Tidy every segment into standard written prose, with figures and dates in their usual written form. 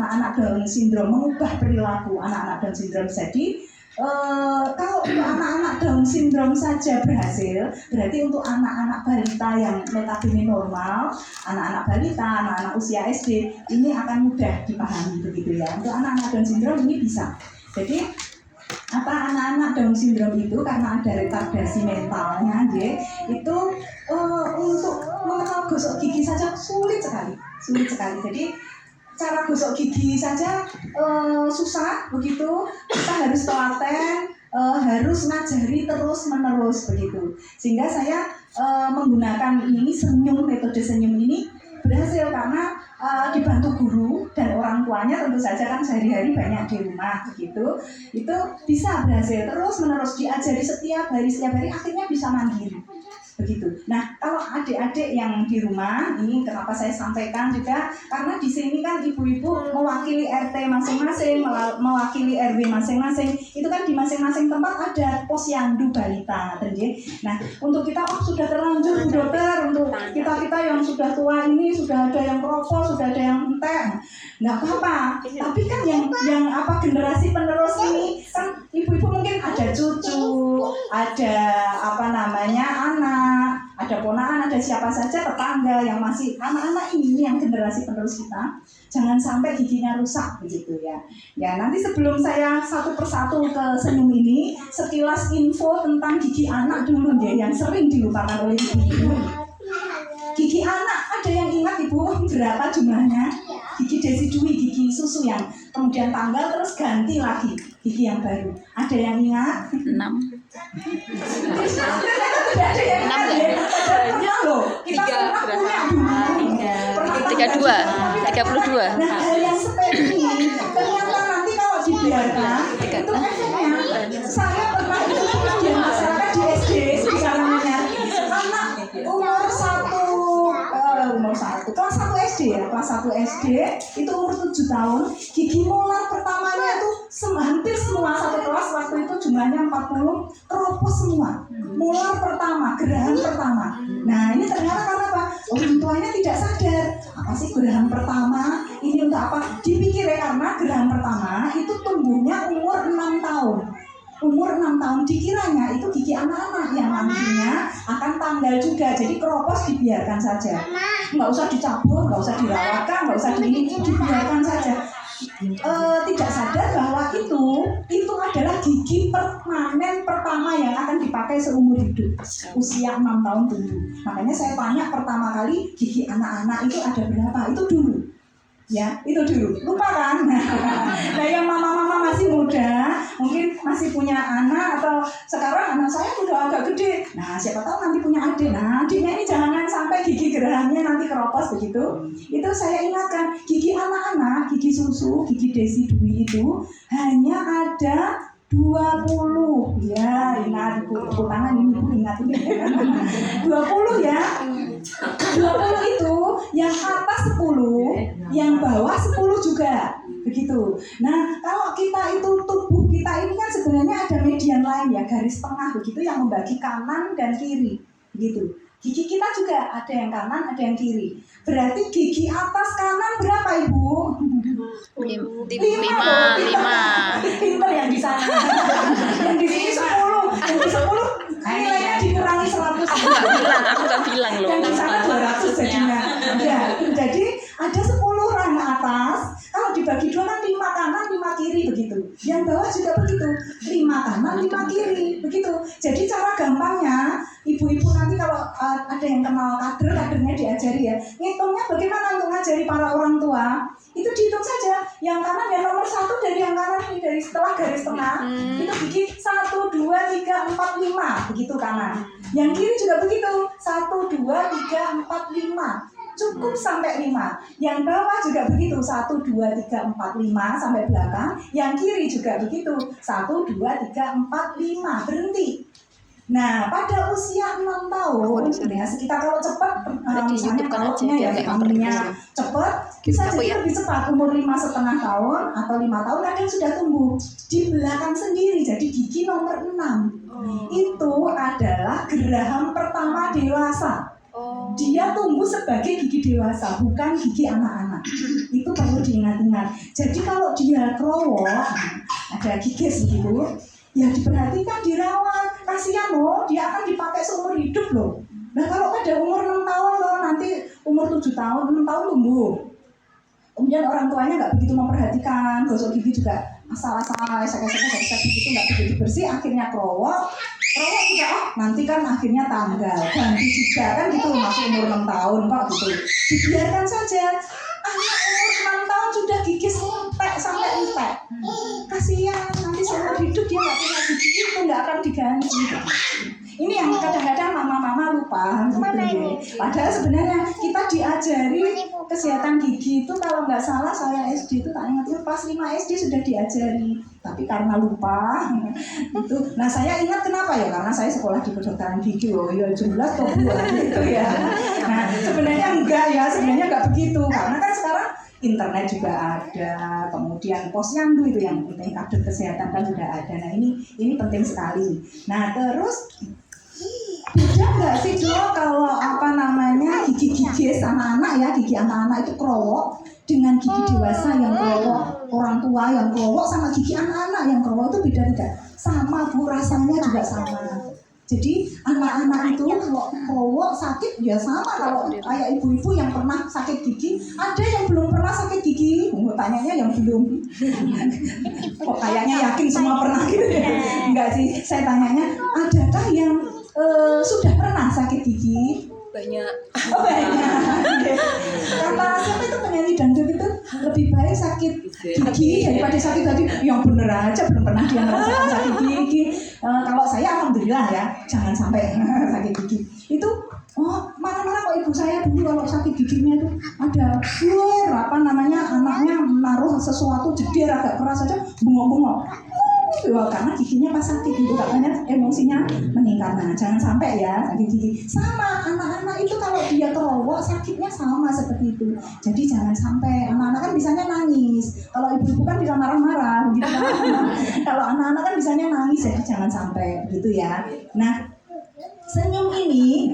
anak-anak Down syndrome, mengubah perilaku anak-anak Down syndrome. Jadi kalau untuk anak-anak Down syndrome saja berhasil, berarti untuk anak-anak balita yang notabene normal, anak-anak balita, anak-anak usia SD, ini akan mudah dipahami begitu ya. Untuk anak-anak Down syndrome ini bisa. Jadi apa anak-anak Down syndrome itu karena ada retardasi mentalnya, itu untuk mengenal gosok gigi saja sulit sekali. Jadi cara gosok gigi saja susah begitu, kita harus telaten, harus ngajari terus-menerus begitu. Sehingga saya menggunakan ini metode senyum ini berhasil karena dibantu guru dan orang tuanya tentu saja kan sehari-hari banyak di rumah begitu. Itu bisa berhasil terus-menerus diajari setiap hari akhirnya bisa mandiri. Begitu. Nah, kalau adik-adik yang di rumah, ini kenapa saya sampaikan juga, karena di sini kan ibu-ibu mewakili RT masing-masing, mewakili RW masing-masing, itu kan di masing-masing tempat ada posyandu balita. Nah, untuk kita sudah terlanjur Bu Dokter, untuk kita yang sudah tua ini sudah ada yang perokok, sudah ada yang entek, nggak apa-apa. Tapi kan yang generasi penerus ini kan ibu-ibu mungkin ada cucu, ada anak, ada ponakan, ada siapa saja tetangga yang masih anak-anak ini yang generasi penerus kita, jangan sampai giginya rusak begitu ya. Ya nanti sebelum saya satu persatu ke senyum ini, sekilas info tentang gigi anak dulu ya, yang sering dilupakan oleh ibu-ibu. Gigi anak ada yang ingat ibu berapa jumlahnya? Gigi Desi Dwi, gigi susu yang kemudian tanggal terus ganti lagi gigi yang baru. Ada yang ingat? 6. Ada yang ingat ya? Banyak loh. Kita pernah punya dulu. 32. Nah, hal yang seperti ini ternyata nanti kalau dibiarkan itu efeknya. Saya pernah itu di masyarakat di SD sekarang anak umur 1 kelas 1 SD ya, kelas 1 SD itu umur 7 tahun, gigi molar pertamanya itu hampir semua satu kelas waktu itu jumlahnya 40 keropos semua. Molar pertama, gerahan pertama. Nah ini ternyata karena apa? Orang tuanya tidak sadar apa sih gerahan pertama ini untuk apa? Dipikir ya karena gerahan pertama itu tumbuhnya umur 6 tahun. Umur 6 tahun dikiranya itu gigi anak-anak yang nantinya akan tanggal juga, jadi keropos dibiarkan saja, nggak usah dicabut, nggak usah dirawatkan, nggak usah dibiarkan saja. Tidak sadar bahwa itu adalah gigi permanen pertama yang akan dipakai seumur hidup, usia 6 tahun dulu. Makanya saya tanya pertama kali gigi anak-anak itu ada berapa, itu dulu. Ya, itu dulu. Lupa kan? Nah, yang mama-mama masih muda, mungkin masih punya anak atau sekarang anak saya udah agak gede. Nah, siapa tahu nanti punya adik. Nah, adiknya ini jangan sampai gigi gerahannya nanti keropos begitu. Itu saya ingatkan, gigi anak-anak, gigi susu, gigi Desi Dwi itu hanya ada 20. Ya, ingat ibu tangan ini ibu ingat ini. 20 ya. 20 itu yang atas 10, yang bawah 10 juga. Begitu. Nah, kalau kita itu tubuh kita ini kan sebenarnya ada median lain ya, garis tengah begitu yang membagi kanan dan kiri. Begitu. Gigi kita juga ada yang kanan, ada yang kiri. Berarti gigi atas kanan berapa Ibu? 5. Pinter yang di sana. Yang di sini 10. Yang di 10 nilainya dikurangi 100. Aku gak bilang loh. Yang di sana 200 jadinya. Ya, jadi ada 10 rangka atas. Kalau dibagi 2 kan 5 kanan, 5 kiri begitu. Yang bawah juga begitu. 5 kanan, 5 kiri begitu. Jadi cara gampangnya ibu-ibu nanti kalau ada yang kenal kadernya diajari ya. Ngitungnya bagaimana untuk ngajari para orang tua? Itu dihitung saja. Yang kanan yang nomor 1 dari yang kanan ini dari setelah garis tengah. Itu gigi 1, 2, 3, 4, 5 begitu kanan. Yang kiri juga begitu. 1, 2, 3, 4, 5. Cukup sampai 5. Yang bawah juga begitu. 1, 2, 3, 4, 5 sampai belakang. Yang kiri juga begitu. 1, 2, 3, 4, 5. Berhenti. Nah, pada usia 6 tahun, ya, sekitar kalau cepat, misalnya kalaunya ya kaminya cepat, bisa jadi lebih cepat, umur 5,5 tahun atau 5 tahun kadang sudah tumbuh di belakang sendiri, jadi gigi nomor 6. Itu adalah geraham pertama dewasa. Dia tumbuh sebagai gigi dewasa, bukan gigi anak-anak. Itu perlu diingat-ingat. Jadi kalau dia krowok, ada gigis gitu, ya diperhatikan, dirawat. Kasihan loh, dia akan dipakai seumur hidup loh. Nah kalau pada umur 6 tahun loh, nanti umur 7 tahun, 6 tahun tumbuh. Kemudian orang tuanya nggak begitu memperhatikan, gosok gigi juga asal-asal, esek-esek begitu, nggak begitu bersih, akhirnya krowok juga, nanti kan akhirnya tanggal, ganti juga kan gitu, masih umur 6 tahun kok gitu. Dibiarkan saja, anak umur 6 tahun sudah gigi entek sampai entek. Kasihan, nanti seumur hidup dia nggak punya gigi itu, nggak akan diganti. Ini yang kadang-kadang mama-mama lupa gitu ya. Padahal sebenarnya kita diajari kesehatan gigi itu, kalau nggak salah saya SD itu tak ingat pas 5 SD sudah diajari, tapi karena lupa itu. Nah saya ingat kenapa ya, karena saya sekolah di kedokteran gigi loh, ya jelas kok gitu ya. Nah sebenarnya enggak begitu, karena kan sekarang internet juga ada, kemudian posyandu itu yang penting, kader kesehatan kan sudah ada. Nah ini penting sekali. Nah terus beda nggak sih Jo kalau gigi anak-anak ya, gigi anak-anak itu krowok dengan gigi dewasa yang krowok, orang tua yang krowok sama gigi anak-anak yang krowok itu beda tidak? Sama Bu, rasanya juga sama. Jadi anak-anak itu kalau krowok sakit ya sama kalau kayak ibu-ibu yang pernah sakit gigi, ada yang belum pernah sakit gigi. Tanyanya yang belum. Kok kayaknya yakin semua pernah gitu ya? Enggak sih, saya tanyanya adakah yang sudah pernah sakit gigi? Banyak. Oh banyak. Kata siapa itu penyanyi dangdut itu, lebih baik sakit gigi daripada sakit gigi. Yang bener aja belum pernah dia merasakan sakit gigi. Kalau saya alhamdulillah ya, jangan sampai sakit gigi. Itu mana-mana kok ibu saya dulu kalau sakit giginya itu ada anaknya menaruh sesuatu jeder agak keras aja bengok-bengok. Karena giginya pas sakit gitu, katanya emosinya meningkat. Nah jangan sampai ya sakit gigi. Sama anak-anak itu kalau dia krowok sakitnya sama seperti itu. Jadi jangan sampai, anak-anak kan bisanya nangis, kalau ibu-ibu kan bisa marah-marah gitu kan. Kalau anak-anak kan bisanya nangis, jadi jangan sampai gitu ya. Nah senyum ini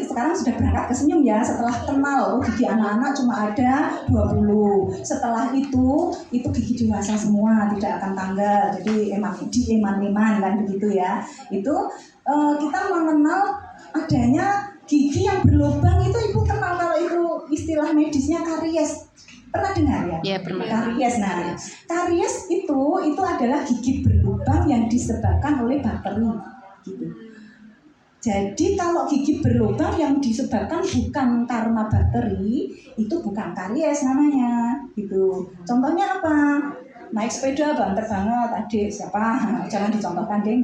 sekarang sudah berangkat ke senyum ya, setelah kenal gigi anak-anak cuma ada 20. Setelah itu gigi dewasa semua, tidak akan tanggal, jadi eman-eman kan begitu ya. Itu kita mengenal adanya gigi yang berlubang itu, ibu kenal kalau itu istilah medisnya karies. Pernah dengar ya? Ya pernah. Karies. Nah, karies itu adalah gigi berlubang yang disebabkan oleh bakteri gitu. Jadi kalau gigi berlubang yang disebabkan bukan karena bakteri, itu bukan karies namanya gitu. Contohnya apa? Naik sepeda banter banget, adik siapa? Jangan dicontohkan deng.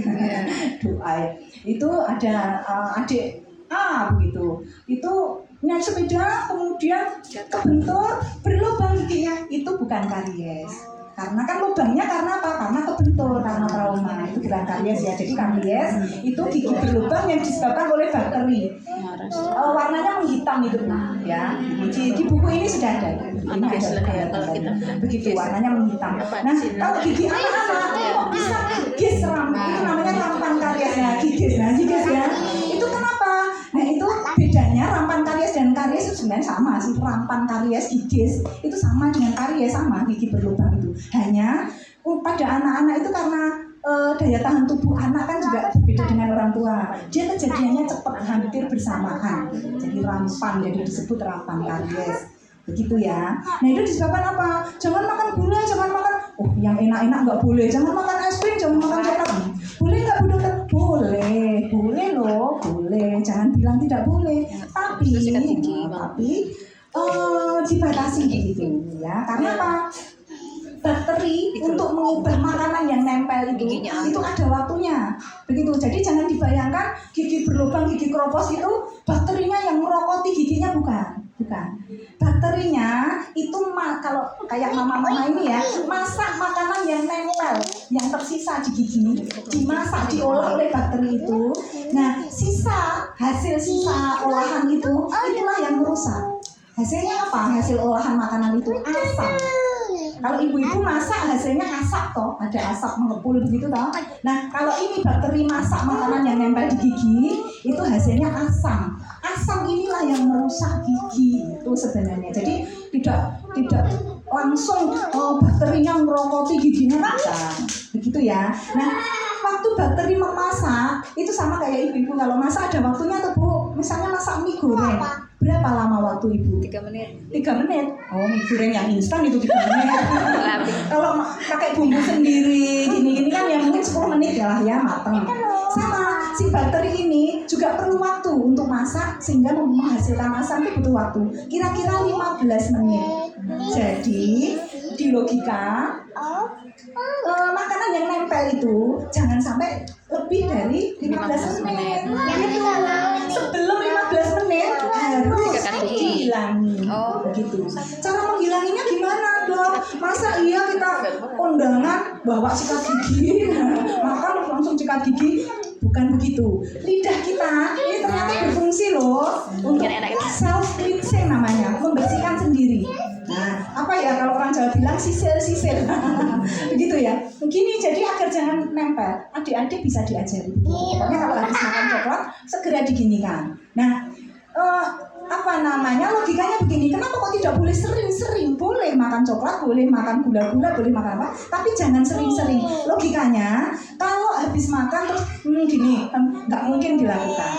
Doa. Itu ada adik A begitu. Itu naik sepeda kemudian kebentur berlubang giginya, itu bukan karies. Karena kan lubangnya karena apa? Karena kebentur, karena trauma. Itu bukan karies ya. Jadi karies itu gigi berlubang yang disebabkan oleh bakteri. Warnanya menghitam itu ya. Di buku ini sudah ada. Ini ada begitu warnanya menghitam. Nah kalau gigi anak-anak kok bisa gigis rampan, itu namanya rampan karies. Nah gigis ya. Itu kenapa? Nah itu bedanya rampan karies dan karies itu sebenarnya sama sih. Rampan karies gigis itu sama dengan karies, sama gigi berlubang itu. Hanya pada anak-anak itu karena daya tahan tubuh anak kan juga berbeda dengan orang tua. Dia kejadiannya cepat, hampir bersamaan. Jadi rampan, jadi disebut rampan karies. Begitu ya. Nah itu disebabkan apa? Jangan makan gula, jangan makan yang enak-enak nggak boleh. Jangan makan es krim, jangan makan coklat. Boleh nggak Bu Dokter? Boleh loh, boleh. Jangan bilang tidak boleh. Tapi dibatasi gitu ya. Karena apa? Bakteri untuk mengubah makanan yang nempel itu ada waktunya. Begitu. Jadi jangan dibayangkan gigi berlubang, gigi keropos itu bakterinya yang merokoti giginya, bukan. Bakterinya itu kalau kayak mama-mama ini ya, masak makanan yang nempel, yang tersisa di gigi, dimasak, diolah oleh bakteri itu. Nah, hasil sisa olahan itulah yang merusak. Hasilnya apa? Hasil olahan makanan itu asam. Kalau ibu-ibu masak hasilnya asap toh, ada asap mengepul begitu toh. Nah kalau ini bakteri masak makanan yang nempel di gigi itu hasilnya asam. asam inilah yang merusak gigi itu sebenarnya. Jadi tidak langsung bakterinya merokoti giginya kan, begitu ya. Nah, waktu bakteri memasak itu sama kayak ibu-ibu kalau masak ada waktunya tuh Bu. Misalnya masak mie goreng, berapa lama waktu Ibu? 3 menit. 3 menit. Oh, mie goreng yang instan itu 3 menit. Kalau pakai bumbu sendiri gini-gini kan ya mungkin 10 menit ya lah ya matang. Sama si bakteri ini juga perlu waktu untuk masak sehingga menghasilkan asam itu butuh waktu. Kira-kira 15 menit. Jadi di logika makanan yang nempel itu jangan sampai lebih dari 15 menit. Gitu. Sebelum 15 menit harus dihilangi. Begitu. Cara menghilanginya gimana dong? Masa iya kita kondangan bawa sikat gigi, makan langsung sikat gigi? Bukan begitu. Lidah kita ini ternyata berfungsi loh untuk self cleansing namanya, membersihkan sendiri. Nah, apa ya kalau orang Jawa bilang sisil-sisil. Begitu ya. Begini jadi agar jangan nempel. Adik-adik bisa diajari. Pokoknya kalau habis makan coklat segera diginikan. Nah, logikanya begini, kenapa kok tidak boleh sering-sering? Boleh makan coklat, boleh makan gula-gula, boleh makan apa, tapi jangan sering-sering. Logikanya kalau habis makan terus gini, nggak mungkin dilakukan.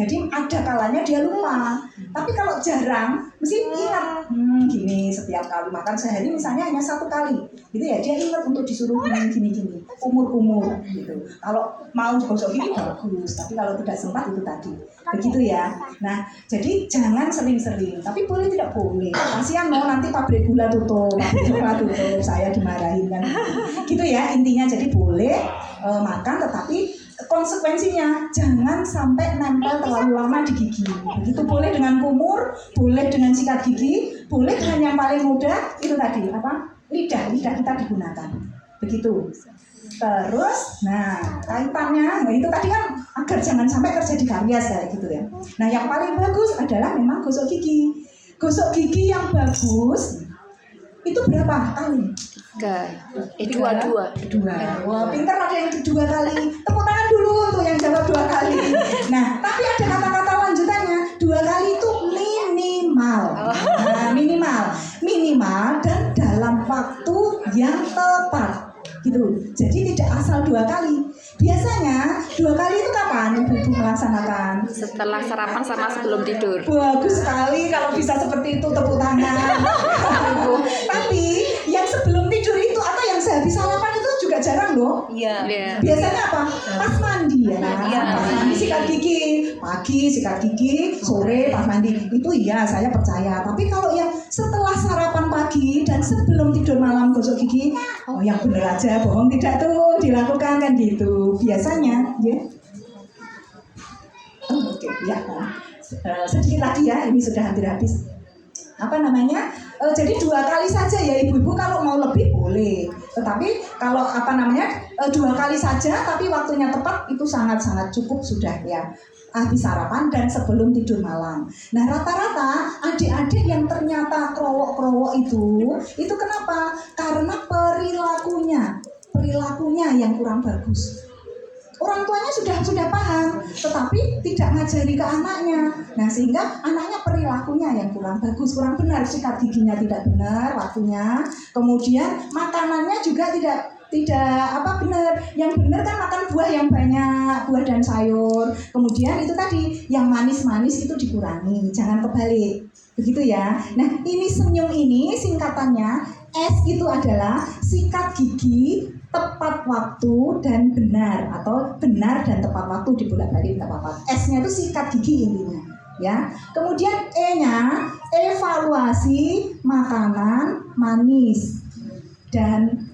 Jadi ada kalanya dia lupa. Tapi kalau jarang, mesti ingat gini setiap kali makan sehari misalnya hanya 1 kali, gitu ya. Dia ingat untuk disuruh gini, umur gitu. Kalau mau gosok gini bagus, tapi kalau tidak sempat itu tadi, begitu ya. Nah, jadi jangan sering-sering. Tapi boleh tidak boleh. Kasihan mau nanti pabrik gula tutup, pabrik coklat tutup, saya dimarahin kan. Gitu ya intinya. Jadi boleh makan, tetapi konsekuensinya jangan sampai nempel terlalu lama di gigi. Begitu boleh dengan kumur, boleh dengan sikat gigi, boleh dengan yang paling mudah itu tadi lidah kita digunakan. Begitu. Terus, kaitannya, itu tadi kan agar jangan sampai terjadi karies kayak gitu ya. Nah, yang paling bagus adalah memang gosok gigi. Gosok gigi yang bagus itu berapa kali? 2. Wah, pintar ada yang 2 kali. Tepuk tangan dulu untuk yang jawab 2 kali. Nah, tapi ada kata-kata lanjutannya. 2 kali itu minimal. Minimal dan dalam waktu yang tepat. Gitu. Jadi tidak asal 2 kali. Biasanya 2 kali itu kapan ibu-ibu melaksanakan? Setelah sarapan sama sebelum tidur. Bagus sekali kalau bisa seperti itu, tepuk tangan. Tapi yang sebelum tidur itu atau yang sehabis sarapan itu juga jarang loh. Iya. Biasanya apa? Pas mandi ya. Pas mandi sikat gigi, pagi sikat gigi, sore pas mandi. Itu iya saya percaya. Tapi kalau yang setelah sarapan pagi dan sebelum tidur malam gosok gigi, yang bener aja, bohong tidak tuh dilakukan kan gitu. Biasanya ya. Oke, ya. Sedikit lagi ya, ini sudah hampir habis. Jadi 2 kali saja ya ibu-ibu, kalau mau lebih boleh. Tetapi kalau 2 kali saja tapi waktunya tepat itu sangat-sangat cukup sudah ya. Habis sarapan dan sebelum tidur malam. Nah, rata-rata adik-adik yang ternyata kerowok-kerowok itu kenapa? Karena perilakunya yang kurang bagus. Orang tuanya sudah paham, tetapi tidak ngajari ke anaknya. Nah, sehingga anaknya perilakunya yang kurang bagus, kurang benar, sikat giginya tidak benar waktunya. Kemudian makanannya juga tidak benar. Yang benar kan makan buah yang banyak, buah dan sayur. Kemudian itu tadi yang manis-manis itu dikurangi, jangan kebalik. Begitu ya. Nah, ini senyum ini singkatannya S itu adalah sikat gigi tepat waktu dan benar, atau benar dan tepat waktu dibolak-balik tidak apa-apa. S-nya itu sikat gigi intinya, ya. Kemudian E-nya evaluasi makanan manis dan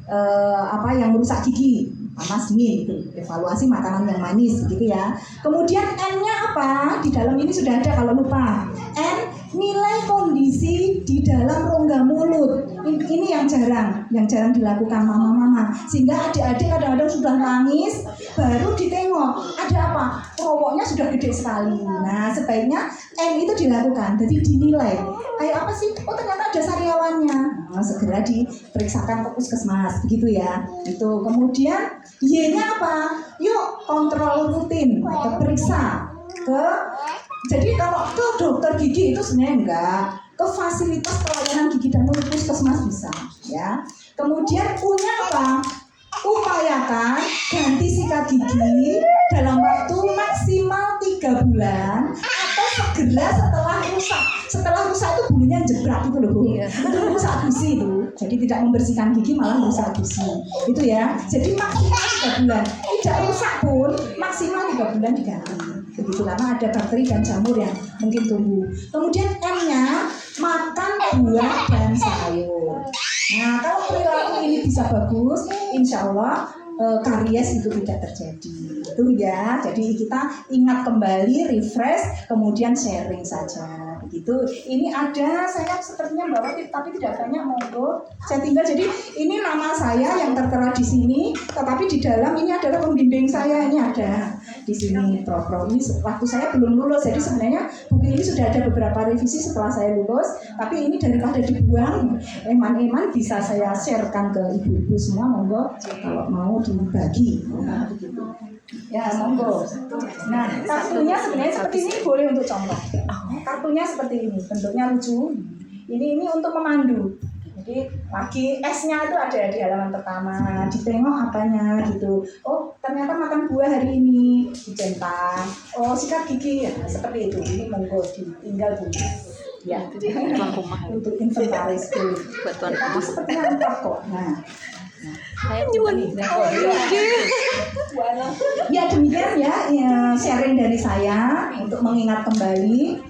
yang merusak gigi, panas dingin gitu. Evaluasi makanan yang manis gitu ya. Kemudian N-nya apa? Di dalam ini sudah ada kalau lupa. N, nilai kondisi di dalam rongga mulut. Ini yang jarang dilakukan mama-mama. Sehingga adik-adik kadang-kadang sudah nangis, baru ditengok ada apa? Kerowoknya sudah gede sekali. Nah, sebaiknya N itu dilakukan. Jadi dinilai. Kayak apa sih? Oh, ternyata ada sariawannya. Nah, segera diperiksakan ke puskesmas, begitu ya. Itu. Kemudian Y-nya apa? Yuk kontrol rutin, periksa ke Jadi kalau ke dokter gigi itu sebenarnya enggak, ke fasilitas pelayanan gigi dan mulut puskesmas bisa, ya. Kemudian punya apa? Upayakan ganti sikat gigi dalam waktu maksimal 3 bulan atau segera setelah rusak. Setelah rusak itu bulunya jebrak itu loh Bu. Itu rusak gusi itu. Jadi tidak membersihkan gigi malah rusak gusi. Itu ya. Jadi maksimal 3 bulan. Tidak rusak pun maksimal 3 bulan diganti. Begitu karena ada bakteri dan jamur yang mungkin tumbuh. Kemudian M-nya makan buah dan sayur. Nah, kalau perilaku ini bisa bagus, insya Allah karies itu tidak terjadi. Itu ya. Jadi kita ingat kembali, refresh, kemudian sharing saja. Begitu. Ini ada saya sepertinya bawa tapi tidak banyak, monggo. Saya tinggal. Jadi ini nama saya yang tertera di sini, tetapi di dalam ini adalah pembimbing saya, ini ada di sini Pro. Ini waktu saya belum lulus, jadi sebenarnya buku ini sudah ada beberapa revisi setelah saya lulus, tapi ini daripada dibuang, eman-eman bisa saya sharekan ke ibu-ibu semua, monggo kalau mau dibagi. Nah, begitu. Ya, monggo. Nah, kartunya sebenarnya seperti ini, boleh untuk contoh. Kartunya seperti ini, bentuknya lucu. Ini untuk memandu. Jadi lagi S-nya itu ada di halaman pertama, ditengok apanya gitu. Oh ternyata makan buah hari ini, dicentang. Oh sikat gigi, ya, seperti itu. Ini monggo tinggal Bu. Ya, tuan rumah untuk inventaris dulu. buat tuan rumah. Sepertinya lengkap kok. Nah. Saya nyuwun. Ya demikian ya sharing dari saya untuk mengingat kembali.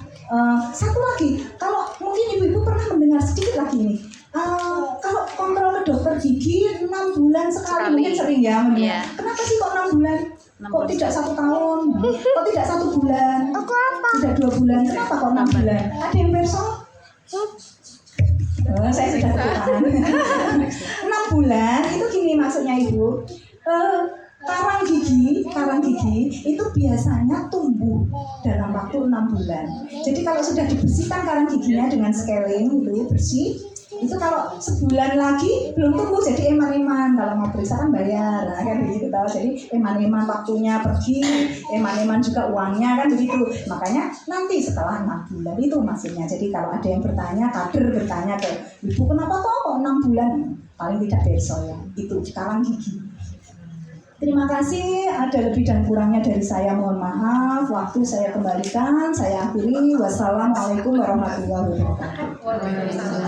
Satu lagi, kalau mungkin ibu-ibu pernah mendengar sedikit lagi ini. Kalau kontrol ke dokter gigi 6 bulan sekali. Mungkin sering ya mendengar. Yeah. Kenapa sih kok 6 bulan? Kok tidak 1 tahun? Kok tidak 1 bulan? Tidak 2 bulan? Kenapa kok 6 bulan? Ada yang perso? Saya sudah tahu. 6 bulan itu gini maksudnya Ibu. Karang gigi itu biasanya tumbuh dalam waktu 6 bulan. Jadi kalau sudah dibersihkan karang giginya dengan scaling itu bersih, itu kalau sebulan lagi belum tumbuh jadi eman-eman. Kalau mau periksa kan bayar, nah, kan begitu tahu. Jadi eman-eman waktunya pergi, eman-eman juga uangnya kan begitu. Makanya nanti setelah 6 bulan itu maksudnya. Jadi kalau ada yang bertanya, kader bertanya ke ibu kenapa kok 6 bulan? Paling tidak besok ya. Itu karang gigi. Terima kasih, ada lebih dan kurangnya dari saya, mohon maaf. Waktu saya kembalikan, saya akhiri. Wassalamualaikum warahmatullahi wabarakatuh.